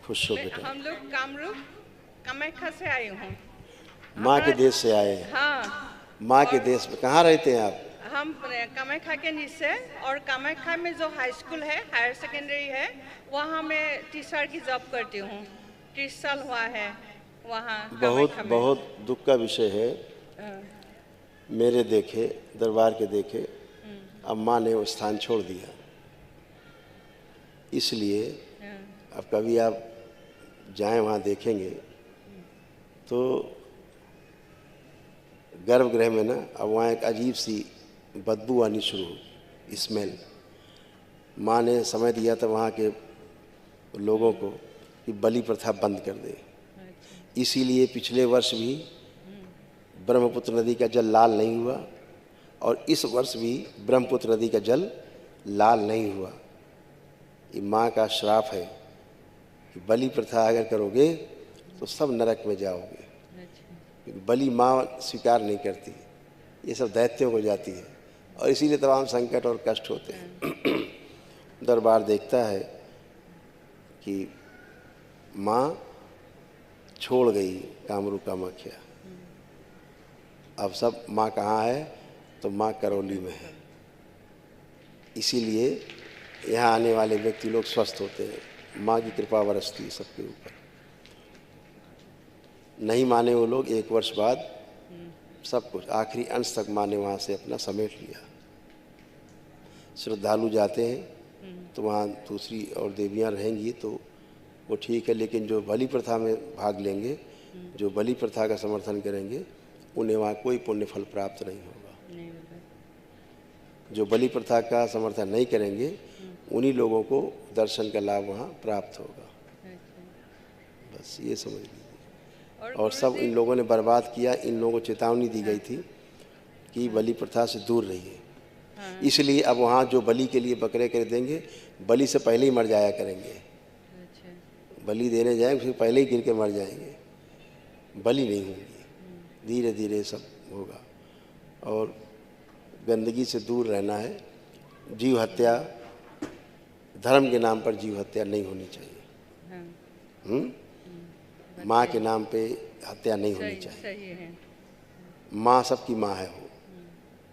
खुश हो बेटा। हम लोग कामरूप कामाख्या से आए हूँ। माँ के देश से आए हैं। हाँ। माँ के और देश में कहाँ रहते हैं आप? हम कामाख्या के नीचे, और कामाख्या में जो हाई स्कूल है, हायर सेकेंडरी है, वहाँ मैं टीचर की जॉब करती हूँ। 30 साल हुआ है वहाँ बहुत कामाख्या में। बहुत दुख का विषय है। मेरे देखे, दरबार के देखे, अब माँ ने वो स्थान छोड़ दिया। इसलिए अब कभी आप जाएं वहाँ देखेंगे तो गर्भगृह में ना अब वहाँ एक अजीब सी बदबू आनी शुरू हुई, स्मेल। माँ ने समय दिया था वहाँ के लोगों को कि बलि प्रथा बंद कर दे। इसीलिए पिछले वर्ष भी ब्रह्मपुत्र नदी का जल लाल नहीं हुआ, और इस वर्ष भी ब्रह्मपुत्र नदी का जल लाल नहीं हुआ। ये माँ का श्राप है कि बलि प्रथा अगर करोगे तो सब नरक में जाओगे। बलि माँ स्वीकार नहीं करती, ये सब दैत्यों को जाती है, और इसीलिए तमाम संकट और कष्ट होते हैं। दरबार देखता है कि माँ छोड़ गई कामरूप कामाख्या। अब सब माँ कहाँ है? तो माँ करौली में है। इसीलिए यहाँ आने वाले व्यक्ति लोग स्वस्थ होते हैं। माँ की कृपा बरसती है सबके ऊपर। नहीं माने वो लोग, 1 वर्ष बाद सब कुछ आखिरी अंश तक माँ ने वहाँ से अपना समेट लिया। श्रद्धालु जाते हैं तो वहाँ दूसरी और देवियाँ रहेंगी तो वो ठीक है, लेकिन जो बलि प्रथा में भाग लेंगे, जो बलि प्रथा का समर्थन करेंगे, उन्हें वहाँ कोई पुण्य फल प्राप्त नहीं होगा। जो बलि प्रथा का समर्थन नहीं करेंगे, उन्हीं लोगों को दर्शन का लाभ वहाँ प्राप्त होगा। बस ये समझ लीजिए। और सब इन लोगों ने बर्बाद किया। इन लोगों को चेतावनी दी गई थी कि बलि प्रथा से दूर रहिए। इसलिए अब वहाँ जो बलि के लिए बकरे कर देंगे, बलि से पहले ही मर जाया करेंगे। बलि देने जाएंगे उससे पहले ही गिर के मर जाएंगे, बलि नहीं होंगी। धीरे धीरे सब होगा। और गंदगी से दूर रहना है। जीव हत्या, धर्म के नाम पर जीव हत्या नहीं होनी चाहिए। माँ के नाम पे हत्या नहीं होनी चाहिए। माँ सबकी माँ है। वो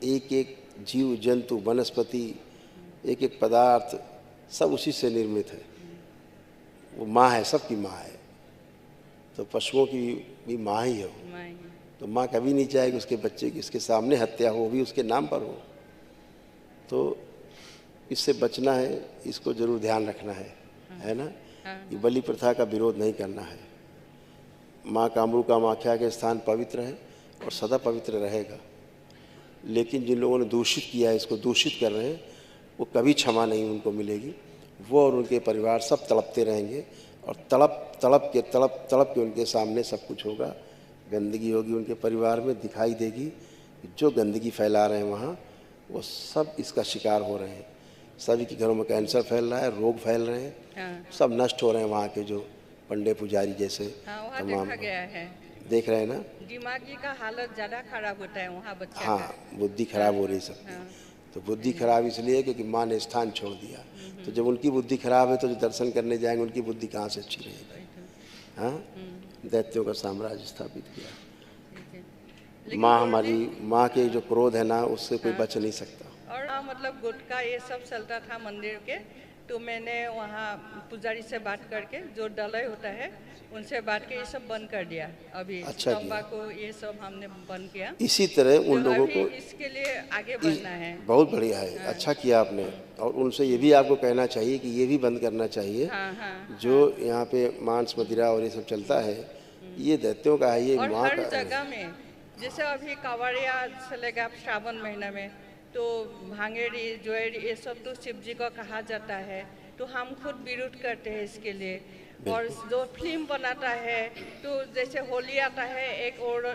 एक एक जीव जंतु वनस्पति, एक एक पदार्थ सब उसी से निर्मित है। वो माँ है, सबकी माँ है। तो पशुओं की भी माँ ही है वो। तो माँ कभी नहीं चाहेगी उसके बच्चे की इसके सामने हत्या हो, भी उसके नाम पर हो। तो इससे बचना है, इसको जरूर ध्यान रखना है ना। ये बलि प्रथा का विरोध नहीं करना है। माँ कामरूप कामाख्या के स्थान पवित्र है और सदा पवित्र रहेगा। लेकिन जिन लोगों ने दूषित किया है, इसको दूषित कर रहे हैं, वो कभी क्षमा नहीं उनको मिलेगी। वो और उनके परिवार सब तड़पते रहेंगे, और तड़प के उनके सामने सब कुछ होगा। गंदगी होगी उनके परिवार में, दिखाई देगी। जो गंदगी फैला रहे हैं वहाँ, वो सब इसका शिकार हो रहे हैं। सभी के घरों में कैंसर फैल रहा है, रोग फैल रहे हैं, सब नष्ट हो रहे हैं। वहाँ के जो पंडे पुजारी जैसे तमाम देखा गया है, देख रहे हैं ना। दिमागी का हालत ज़्यादा खराब होता है वहाँ बच्चा हाँ, का। बुद्धि खराब हो रही सबकी। तो बुद्धि खराब इसलिए क्योंकि माँ ने स्थान छोड़ दिया। तो जब उनकी बुद्धि खराब है तो जो दर्शन करने जाएंगे उनकी बुद्धि कहाँ से अच्छी रहेगी? हाँ, दैत्यों का साम्राज्य स्थापित किया। माँ हमारी, माँ के जो क्रोध है ना, उससे कोई बच नहीं सकता। और मतलब गुटखा ये सब चलता था मंदिर के, तो मैंने वहाँ पुजारी से बात करके, जो डलय होता है उनसे बात के ये सब बंद कर दिया। अभी अच्छा तंबाकू ये सब हमने बंद किया। इसी तरह उन लोगों को इसके लिए आगे बढ़ना है। बहुत बढ़िया है। अच्छा किया आपने। और उनसे ये भी आपको कहना चाहिए कि ये भी बंद करना चाहिए। जो यहाँ पे मांस मदिरा और ये सब चलता है, ये दैत्यों का है, ये माँ का। हर जगह में, जैसे अभी कांवड़िया चलेगा श्रावण महीना में, तो भांगेड़ी ज्वेरी ये सब तो शिव जी को कहा जाता है, तो हम खुद विरोध करते हैं इसके लिए। और जो फिल्म बनाता है, तो जैसे होली आता है, एक और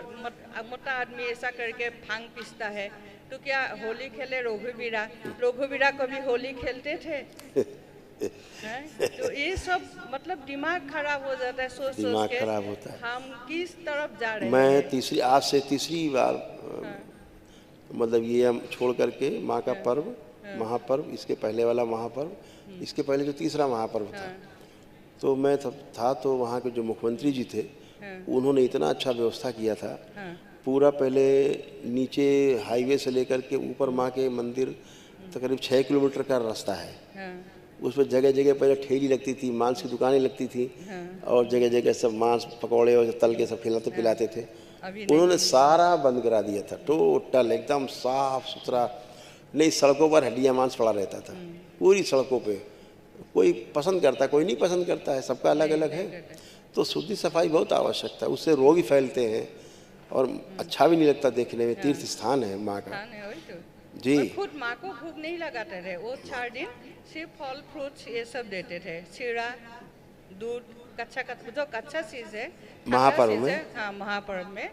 मोटा आदमी ऐसा करके भांग पीसता है, तो क्या होली खेले रघुवीरा कभी होली खेलते थे? तो ये सब मतलब दिमाग खराब हो जाता है सोच दिमाग के। खराब होता है। हम किस तरफ जा रहे हैं? मैं आज से तीसरी बार मतलब ये हम छोड़ करके माँ का पर्व, महापर्व, इसके पहले वाला महापर्व, इसके पहले जो तीसरा महापर्व था, तो मैं तब था, तो वहाँ के जो मुख्यमंत्री जी थे उन्होंने इतना अच्छा व्यवस्था किया था। पूरा पहले नीचे हाईवे से लेकर के ऊपर माँ के मंदिर तकरीब 6 किलोमीटर का रास्ता है। उस पर जगह जगह पहले ठेली लगती थी, मांस की दुकानें लगती थी, और जगह जगह सब मांस पकौड़े और तल के सब खिलाते पिलाते थे। उन्होंने सारा बंद करा दिया था, टोटल एकदम साफ सुथरा। नहीं, सड़कों पर हड्डियाँ मांस पड़ा रहता था, पूरी सड़कों पे। कोई पसंद करता, कोई नहीं पसंद करता है, सबका अलग अलग है। तो शुद्धि सफाई बहुत आवश्यक है, उससे रोग ही फैलते हैं और अच्छा भी नहीं लगता देखने में। तीर्थ स्थान है माँ का जी। और खुद माँ को भूख नहीं लगाते थे, वो 4 दिन सिर्फ फल फ्रूट्स ये सब देते थे, शीरा, दूध, कच्चा जो कच्चा चीज़ है महापर्व में। हाँ, महापर्व में।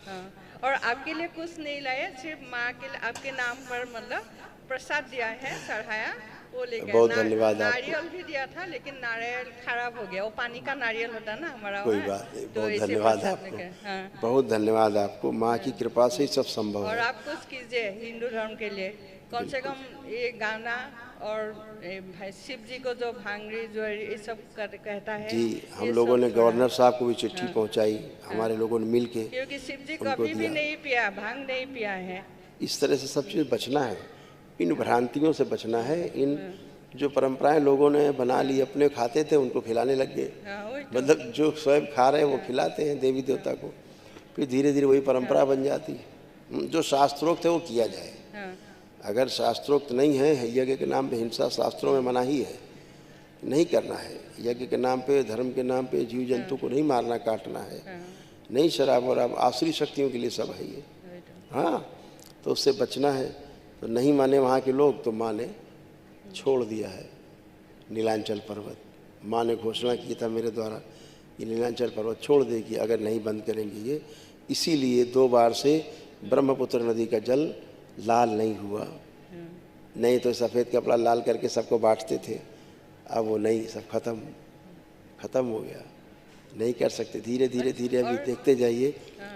हाँ, और आपके लिए कुछ नहीं लाए, सिर्फ माँ के आपके नाम पर मतलब प्रसाद दिया है, चढ़ाया, वो लेके। बहुत धन्यवाद आपको। नारियल भी दिया था, लेकिन नारियल खराब हो गया, वो पानी का नारियल होता ना हमारा। कोई बात नहीं, तो बहुत धन्यवाद आपको। हाँ। बहुत धन्यवाद आपको, माँ की कृपा से ही सब संभव और है। आप कुछ कीजिए हिंदू धर्म के लिए, कम से कम ये गाना और भाई शिव जी को जो भांगड़ी जो ये सब कहता है जी। हम लोगों ने गवर्नर साहब को भी चिट्ठी पहुंचाई, हमारे लोगों ने मिल के, क्योंकि शिव जी कभी भी नहीं पिया, भांग नहीं पिया है। इस तरह से सब चीज़ बचना है, इन भ्रांतियों से बचना है। इन जो परंपराएं लोगों ने बना ली, अपने खाते थे उनको खिलाने लग गए, मतलब जो स्वयं खा रहे हैं वो खिलाते हैं देवी देवता को, फिर धीरे धीरे वही परंपरा बन जाती है। जो शास्त्रोक्त है वो किया जाए, अगर शास्त्रोक्त नहीं है, यज्ञ के नाम पे हिंसा शास्त्रों में मना ही है, नहीं करना है। यज्ञ के नाम पे, धर्म के नाम पे जीव जंतु को नहीं मारना काटना है, नहीं शराब और आसुरी शक्तियों के लिए सब है ये। हाँ, तो उससे बचना है। तो नहीं माने वहाँ के लोग, तो माँ ने छोड़ दिया है नीलांचल पर्वत। माँ ने घोषणा की था मेरे द्वारा कि नीलांचल पर्वत छोड़ देगी अगर नहीं बंद करेंगे ये। इसीलिए 2 बार से ब्रह्मपुत्र नदी का जल लाल नहीं हुआ। नहीं तो सफ़ेद कपड़ा लाल करके सबको बांटते थे, अब वो नहीं, सब खत्म हो गया, नहीं कर सकते। धीरे धीरे धीरे अभी देखते जाइए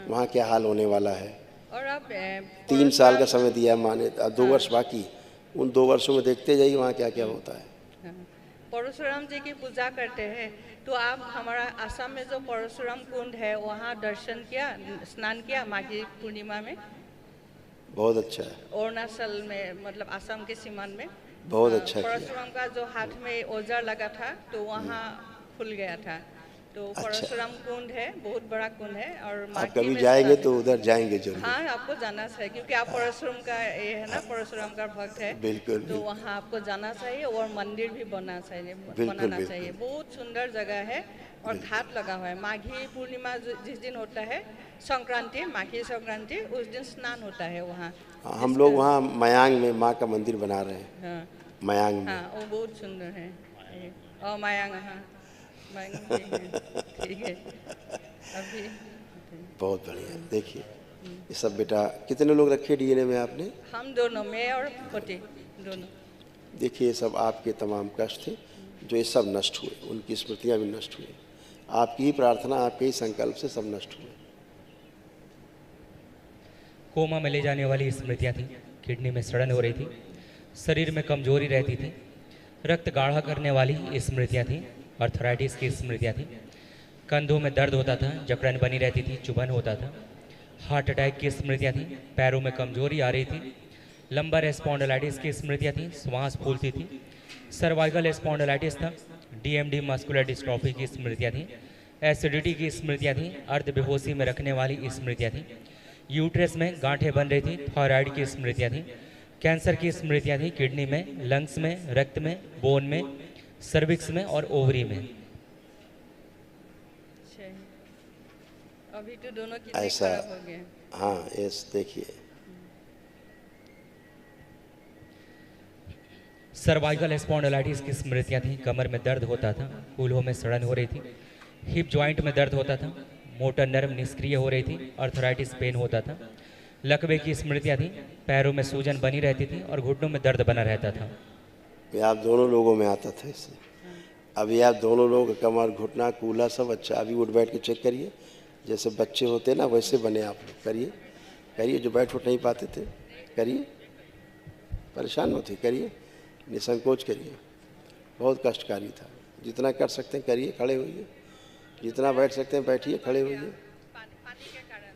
वहाँ क्या हाल होने वाला है। और अब 3 साल का समय दिया है माँ ने, 2 वर्ष बाकी, उन 2 वर्षों में देखते जाइए वहाँ क्या क्या होता है। परशुराम जी की पूजा करते हैं, तो आप हमारा आसाम में जो परशुराम कुंड है वहाँ दर्शन किया, स्नान किया माघी पूर्णिमा में? बहुत अच्छा है। अरुणाचल में, मतलब आसाम के सीमान में बहुत अच्छा किया। परशुराम का जो हाथ में औजार लगा था तो वहाँ खुल गया था। तो परशुराम कुंड है, बहुत बड़ा कुंड है। और आप कभी जाएंगे तो उधर जाएंगे जरूर। हाँ, आपको जाना चाहिए, क्योंकि आप परशुराम का ये है ना, परशुराम का भक्त है। बिल्कुल। तो वहाँ आपको जाना चाहिए और मंदिर भी बनाना चाहिए। बहुत सुंदर जगह है और घाट लगा हुआ है। माघी पूर्णिमा जिस दिन होता है, संक्रांति, माघी संक्रांति, उस दिन स्नान होता है वहाँ। हम लोग वहाँ मयांग में माँ का मंदिर बना रहे हैं। हाँ, मयांग में। हाँ, वो बहुत सुंदर है। और मयांग, हाँ, ठीक है। अभी बहुत बढ़िया। देखिए ये सब बेटा, कितने लोग रखे डीएनए में आपने? हम दोनों, मैं और पति दोनों। देखिए ये सब आपके तमाम कष्ट थे जो ये सब नष्ट हुए, उनकी स्मृतियाँ भी नष्ट हुई। आपकी ही प्रार्थना, आपके ही संकल्प से सब नष्ट हुए। कोमा में ले जाने वाली स्मृतियाँ थीं, किडनी में सड़न हो रही थी, शरीर में कमजोरी रहती थी, रक्त गाढ़ा करने वाली स्मृतियाँ थीं, आर्थराइटिस की स्मृतियाँ थीं, कंधों में दर्द होता था, जकड़न बनी रहती थी, चुभन होता था, हार्ट अटैक की स्मृतियाँ थीं, पैरों में कमजोरी आ रही थी, लंबर स्पॉन्डिलाइटिस की स्मृतियाँ थीं, श्वास फूलती थी, सर्वाइकल स्पॉन्डिलाइटिस था, डीएमडी मस्कुलर डिस्ट्रॉफी की स्मृतियाँ थीं, एसिडिटी की स्मृतियाँ थीं, अर्ध बेहोशी में रखने वाली स्मृतियाँ थीं, यूट्रस में गांठें बन रही थी, थायराइड की स्मृतियाँ थीं, कैंसर की स्मृतियाँ थीं, किडनी में, लंग्स में, रक्त में, बोन में, सर्विक्स में और ओवरी में। अभी तो दोनों किडनी ऐसा, खराब हो गए। हाँ, यस, देखिए सर्वाइकल स्पॉन्डिलाइटिस की स्मृतियाँ थीं, कमर में दर्द होता था, कूल्हों में सड़न हो रही थी, हिप जॉइंट में दर्द होता था, मोटर नर्व निष्क्रिय हो रही थी, आर्थराइटिस पेन होता था, लकवे की स्मृतियाँ थीं, पैरों में सूजन बनी रहती थी और घुटनों में दर्द बना रहता था। ये आप दोनों लोगों में आता था इससे। अभी आप दोनों लोग कमर, घुटना, कूल्हा सब अच्छा। अभी उठ बैठ के चेक करिए, जैसे बच्चे होते ना वैसे बने आप लोग। करिए, जो बैठ उठ नहीं पाते थे करिए, परेशान मत होइए, करिए, निसंकोच करिए। बहुत कष्टकारी था जितना कर सकते हैं करिए, खड़े होइए, जितना बैठ सकते हैं बैठिए, खड़े होइए। पानी के कारण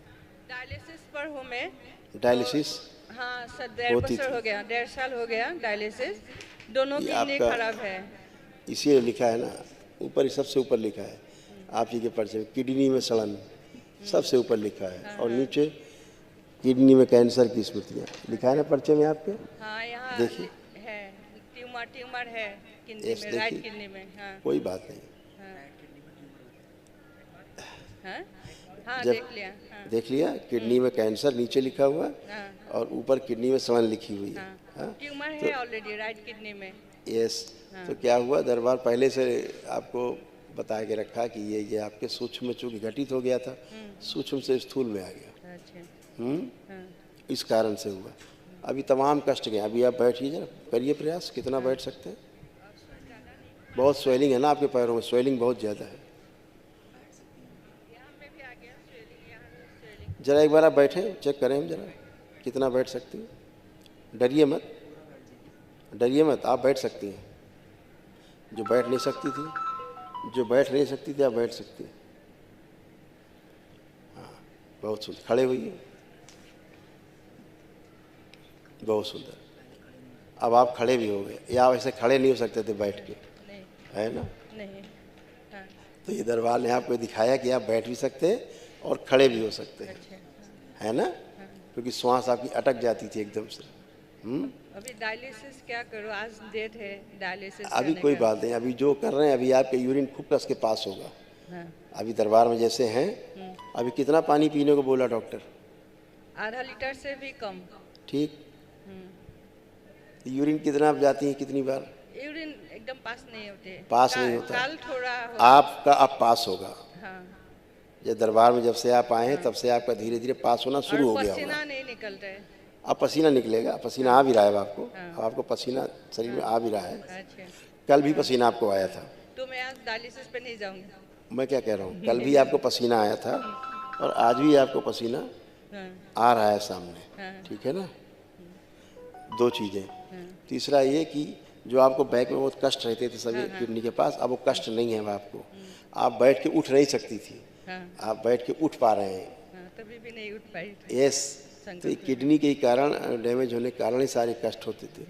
डायलिसिस पर हूँ मैं। डायलिसिस हाँ सर, 1.5 होती बছर थी। हो गया, 1.5 साल हो गया डायलिसिस। दोनों ये किडनी आपका- खराब है। इसीलिए लिखा है ना, ऊपर ही सबसे ऊपर लिखा है आप जी के पर्चे में, किडनी में सड़न सबसे ऊपर लिखा है, और नीचे किडनी में कैंसर की स्मृतियाँ लिखा है ना पर्चे में आपके। हाँ यहाँ देखिए। है, ट्यूमर है किडनी यस, में, राइट देखिए। किडनी में। हाँ कोई बात नहीं, हाँ हाँ, जब देख लिया। हाँ देख लिया, किडनी में कैंसर नीचे लिखा हुआ है, हाँ और ऊपर किडनी में सड़न लिखी हुई है। हाँ, हाँ, ट्यूमर है ऑलरेडी राइट किडनी में। यस। तो क्या हुआ, दरबार पहले से आपको बता के रखा कि ये आपके सूक्ष्म में चूंकि घटित हो गया था, सूक्ष्म से स्थूल में आ गया। अच्छा। हाँ इस कारण से हुआ। अभी तमाम कष्ट गए, अभी आप बैठिए जरा, करिए प्रयास, कितना बैठ सकते हैं। बहुत स्वेलिंग है ना आपके पैरों में, स्वेलिंग बहुत ज़्यादा है। यहाँ पे भी आ गया swelling, यहाँ भी swelling। जरा एक बार आप बैठें, चेक करें हम जरा कितना बैठ सकती हैं। डरिए मत, डरिए मत, आप बैठ सकती हैं। जो बैठ नहीं सकती थी, जो बैठ नहीं सकती थी, आप बैठ सकती हैं। हाँ, बहुत सुंदर, खड़े हुइए, बहुत सुंदर। अब आप खड़े भी हो गए, या आप ऐसे खड़े नहीं हो सकते थे बैठ के, नहीं है ना। नहीं। हाँ तो ये दरबार ने आपको दिखाया कि आप बैठ भी सकते हैं और खड़े भी हो सकते हैं, अच्छा। है ना, क्योंकि श्वास आपकी अटक जाती थी एकदम से। अभी डायलिसिस क्या करूँ, आज डेट है डायलिसिस अभी करने कोई का। बात नहीं, अभी जो कर रहे हैं, अभी आपके यूरिन खूब कस के पास होगा। हाँ अभी दरबार में जैसे हैं, अभी कितना पानी पीने को बोला डॉक्टर? आधा लीटर से भी कम। ठीक। यूरिन कितना आप जाती हैं, कितनी बार? यूरिन एकदम पास नहीं होते। पास नहीं होता। काल थोड़ा हो। आपका अब पास होगा। हाँ जब दरबार में जब से आप आए हैं, तब से आपका धीरे धीरे पास होना शुरू हो और गया होगा। पसीना नहीं निकलता है। अब पसीना निकलेगा, पसीना आ भी रहा है अब आपको, अब आपको पसीना शरीर में आ भी रहा है। अच्छा, कल भी पसीना आपको आया था। तो मैं आज डायलिसिस पे नहीं जाऊंगी। मैं क्या कह रहा हूँ, कल भी आपको पसीना आया था और आज भी आपको पसीना हाँ आ रहा है सामने, हाँ ठीक है ना। दो चीज़ें। तीसरा ये कि जो आपको बैक में बहुत कष्ट रहते थे सभी किडनी के पास, अब वो कष्ट नहीं है अब आपको। आप बैठ के उठ नहीं सकती थी, हाँ आप बैठ के उठ पा रहे हैं। हाँ, तभी भी नहीं उठ पाई थी। यस। तो ये किडनी के कारण, डैमेज होने के कारण ही सारे कष्ट होते थे।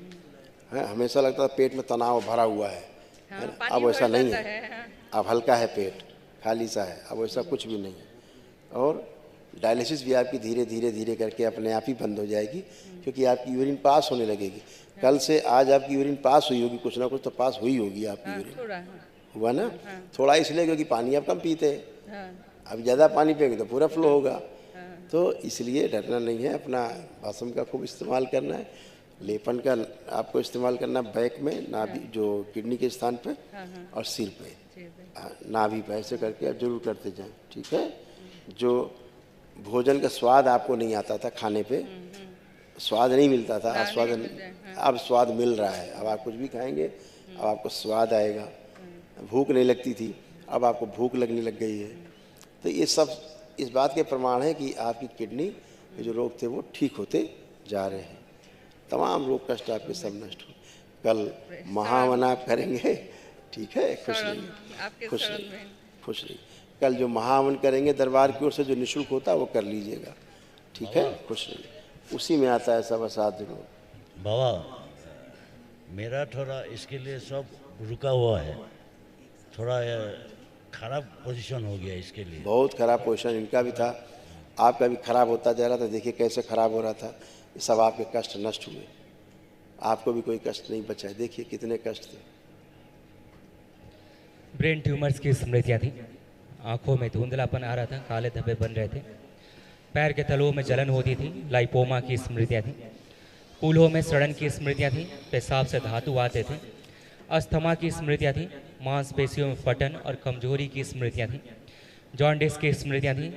हाँ, हमेशा लगता था पेट में तनाव भरा हुआ है हाँ, ना? पानी अब वैसा भर नहीं जाता है, हाँ। अब हल्का है पेट, खाली सा है, अब वैसा कुछ भी नहीं है। और डायलिसिस भी आपकी धीरे धीरे धीरे करके अपने आप ही बंद हो जाएगी, क्योंकि आपकी यूरिन पास होने लगेगी। कल से आज आपकी यूरिन पास हुई होगी, कुछ ना कुछ तो पास हुई होगी आपकी हाँ, यूरिन, थोड़ा हाँ हुआ ना। थोड़ा इसलिए क्योंकि पानी आप कम पीते हैं, हाँ अब ज़्यादा पानी पिएंगे तो पूरा फ्लो होगा। तो इसलिए डरना नहीं है, अपना भस्म का खूब इस्तेमाल करना है, लेपन का आपको इस्तेमाल करना बैक में, नाभि जो किडनी के स्थान पे और सिर पे, नाभि पे, ऐसे करके आप जरूर करते जाएं, ठीक है। जो भोजन का स्वाद आपको नहीं आता था खाने पे, स्वाद नहीं मिलता था, अब स्वाद, अब स्वाद मिल रहा है। अब आप कुछ भी खाएंगे अब आपको स्वाद आएगा। भूख नहीं लगती थी, अब आपको भूख लगने लग गई है। तो ये सब इस बात के प्रमाण है कि आपकी किडनी के जो रोग थे वो ठीक होते जा रहे हैं। तमाम रोग कष्ट आपके सब नष्ट हो। कल महावन आप करेंगे, ठीक है, खुश रहिए, आपके खुश शरण रहिए, में। खुश रहिए। कल जो महावन करेंगे दरबार की ओर से, जो निःशुल्क होता है वो कर लीजिएगा, ठीक है, खुश रहिए। उसी में आता है सब असाध्य रोग। बाबा, मेरा थोड़ा इसके लिए सब रुका हुआ है, थोड़ा खराब पोजीशन हो गया इसके लिए। बहुत खराब पोजीशन इनका भी था, आपका भी खराब होता जा रहा था। देखिए कैसे खराब हो रहा था। ये सब आपके कष्ट नष्ट हुए, आपको भी कोई कष्ट नहीं बचा है। देखिए कितने कष्ट थे। ब्रेन ट्यूमर्स की स्मृतियाँ थी, आंखों में धुंधलापन आ रहा था, काले धब्बे बन रहे थे, पैर के तलुओं में जलन होती थी, लाइपोमा की स्मृतियाँ थी, कूल्हों में सड़न की स्मृतियाँ थी, पेशाब से धातु आते थे, अस्थमा की स्मृतियाँ थी, मांसपेशियों में फटन और कमजोरी की स्मृतियाँ थी, जॉन्डिस की स्मृतियाँ थी,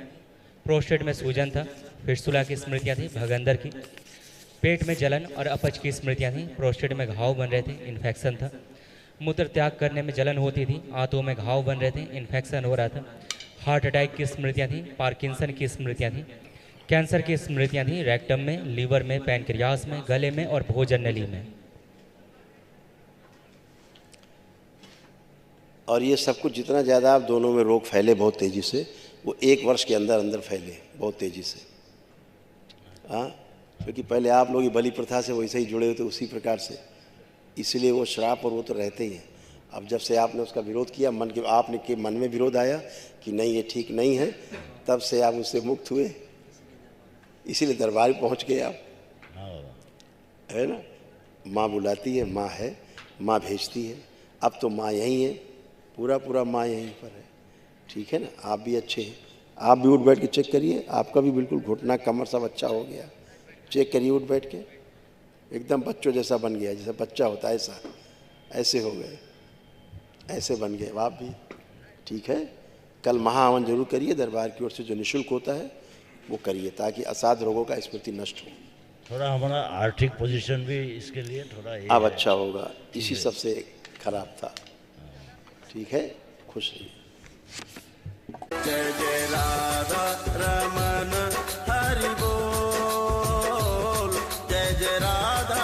प्रोस्टेट में सूजन था, फिस्टुला की स्मृतियाँ थी, भगंदर की, पेट में जलन और अपच की स्मृतियाँ थी, प्रोस्टेट में घाव बन रहे थे, इन्फेक्शन था, मूत्र त्याग करने में जलन होती थी, आंतों में घाव बन रहे थे, इन्फेक्शन हो रहा था, हार्ट अटैक की स्मृतियाँ थी, पार्किंसन की स्मृतियाँ थी, कैंसर की स्मृतियाँ थी, रेक्टम में, लीवर में, पैनक्रियास में, गले में और भोजन नली में। और ये सब कुछ जितना ज़्यादा आप दोनों में रोग फैले बहुत तेज़ी से, वो 1 वर्ष के अंदर अंदर फैले बहुत तेज़ी से। हाँ, क्योंकि पहले आप लोग बलि प्रथा से वैसे ही जुड़े हुए थे उसी प्रकार से, इसलिए वो श्राप और वो तो रहते ही हैं। अब जब से आपने उसका विरोध किया, आपने के मन में विरोध आया कि नहीं ये ठीक नहीं है, तब से आप उससे मुक्त हुए, इसीलिए दरबार पहुंच गए आप, है ना। माँ बुलाती है, माँ है, माँ भेजती है। अब तो माँ यहीं है, पूरा माँ यहीं पर है, ठीक है ना। आप भी अच्छे हैं, आप भी उठ बैठ के चेक करिए, आपका भी बिल्कुल घुटना कमर सब अच्छा हो गया। चेक करिए उठ बैठ के, एकदम बच्चों जैसा बन गया, जैसा बच्चा होता है ऐसा, ऐसे हो गए, ऐसे बन गए आप भी, ठीक है। कल महाहवन जरूर करिए, दरबार की ओर से जो निःशुल्क होता है वो करिए, ताकि असाध रोगों का स्मृति नष्ट हो। थोड़ा हमारा आर्थिक पोजीशन भी इसके लिए थोड़ा अब अच्छा होगा, इसी सबसे खराब था, ठीक है। खुश रहिए। जय जय राधा रमन हरि बोल, जय जय राधा